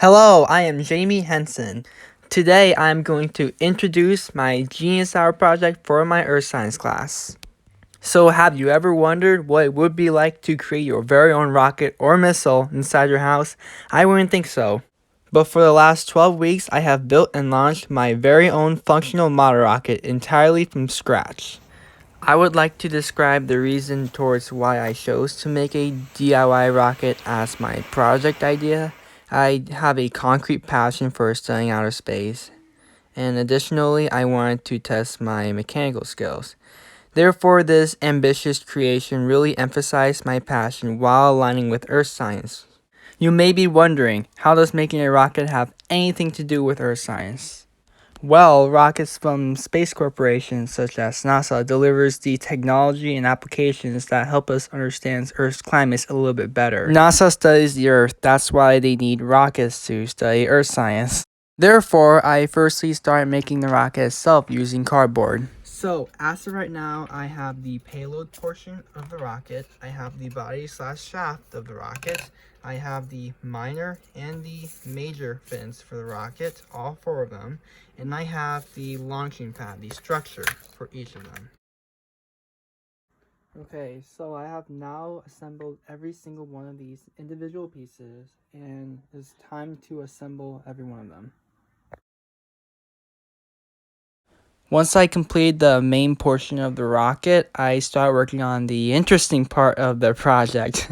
Hello, I am Jamie Henson. Today I'm going to introduce my Genius Hour project for my Earth Science class. So have you ever wondered what it would be like to create your very own rocket or missile inside your house? I wouldn't think so. But for the last 12 weeks, I have built and launched my very own functional model rocket entirely from scratch. I would like to describe the reason towards why I chose to make a DIY rocket as my project idea. I have a concrete passion for studying outer space, and additionally, I wanted to test my mechanical skills. Therefore, this ambitious creation really emphasized my passion while aligning with Earth science. You may be wondering, how does making a rocket have anything to do with Earth science? Well, rockets from space corporations such as NASA delivers the technology and applications that help us understand Earth's climate a little bit better. NASA studies the Earth, that's why they need rockets to study Earth science. Therefore, I firstly started making the rocket itself using cardboard. So, as of right now, I have the payload portion of the rocket, I have the body / shaft of the rocket, I have the minor and the major fins for the rocket, all four of them, and I have the launching pad, the structure for each of them. Okay, so I have now assembled every single one of these individual pieces, and it's time to assemble every one of them. Once I completed the main portion of the rocket, I started working on the interesting part of the project,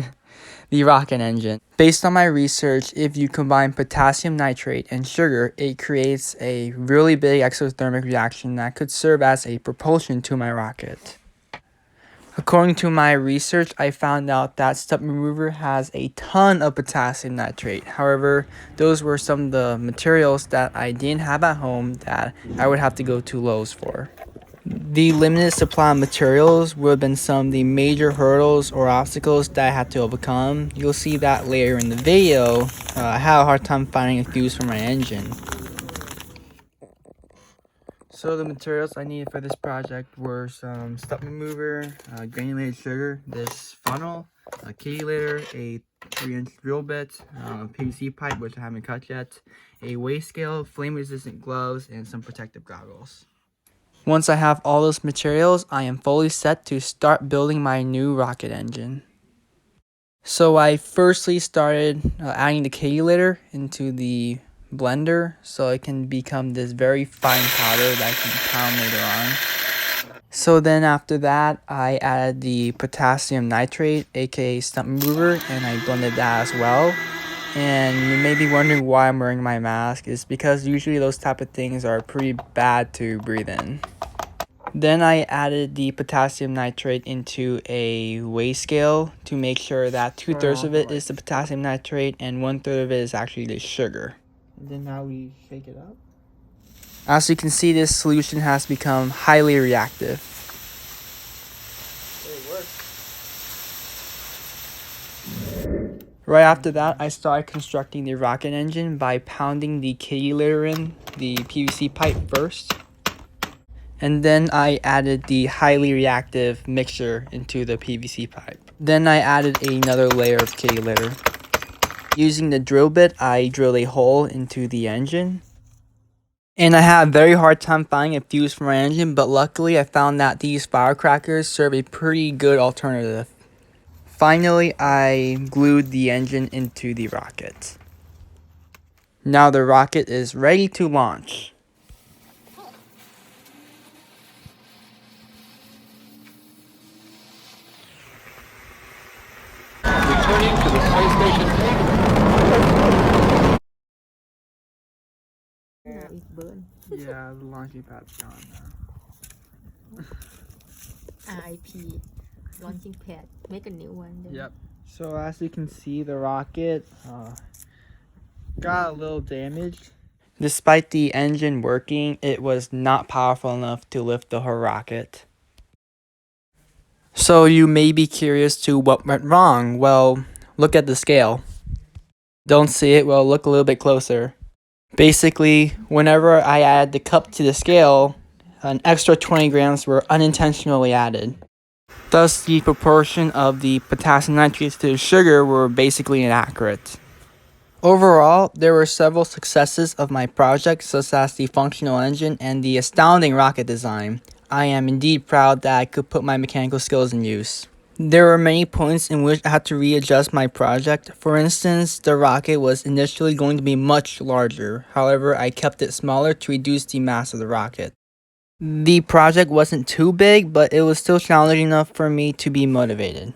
the rocket engine. Based on my research, if you combine potassium nitrate and sugar, it creates a really big exothermic reaction that could serve as a propulsion to my rocket. According to my research, I found out that Step Remover has a ton of potassium nitrate. However, those were some of the materials that I didn't have at home that I would have to go to Lowe's for. The limited supply of materials would have been some of the major hurdles or obstacles that I had to overcome. You'll see that later in the video. I had a hard time finding a fuse for my engine. So the materials I needed for this project were some Step Remover, granulated sugar, this funnel, a kitty litter, a 3-inch drill bit, PVC pipe which I haven't cut yet, a weigh scale, flame resistant gloves, and some protective goggles. Once I have all those materials, I am fully set to start building my new rocket engine. So I firstly started adding the kitty litter into the blender so it can become this very fine powder that I can pound later on. So then after that, I added the potassium nitrate, aka Step Remover, and I blended that as well. And you may be wondering why I'm wearing my mask. It's because usually those type of things are pretty bad to breathe in. Then I added the potassium nitrate into a weigh scale to make sure that 2/3 of it is the potassium nitrate and 1/3 of it is actually the sugar. And then now we shake it up. As you can see, this solution has become highly reactive. It works. Right after that, I started constructing the rocket engine by pounding the kitty litter in the PVC pipe first. And then I added the highly reactive mixture into the PVC pipe. Then I added another layer of kitty litter. Using the drill bit, I drilled a hole into the engine. And I had a very hard time finding a fuse for my engine, but luckily I found that these firecrackers serve a pretty good alternative. Finally, I glued the engine into the rocket. Now the rocket is ready to launch. Returning to the space station. Now it's burned. Yeah, the launching pad's gone now. RIP. Launching pad. Make a new one. Then. Yep. So as you can see, the rocket got a little damaged. Despite the engine working, it was not powerful enough to lift the whole rocket. So you may be curious to what went wrong. Well, look at the scale. Don't see it? Well, look a little bit closer. Basically, whenever I added the cup to the scale, an extra 20 grams were unintentionally added. Thus, the proportion of the potassium nitrates to the sugar were basically inaccurate. Overall, there were several successes of my project, such as the functional engine and the astounding rocket design. I am indeed proud that I could put my mechanical skills in use. There were many points in which I had to readjust my project. For instance, the rocket was initially going to be much larger. However, I kept it smaller to reduce the mass of the rocket. The project wasn't too big, but it was still challenging enough for me to be motivated.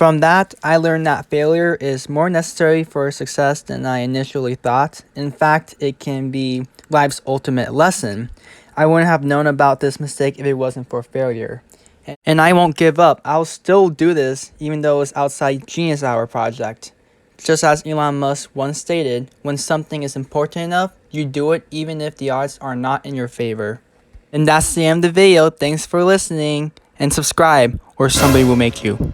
From that, I learned that failure is more necessary for success than I initially thought. In fact, it can be life's ultimate lesson. I wouldn't have known about this mistake if it wasn't for failure. And I won't give up. I'll still do this even though it's outside Genius Hour project. Just as Elon Musk once stated, when something is important enough, you do it even if the odds are not in your favor. And that's the end of the video. Thanks for listening and subscribe or somebody will make you.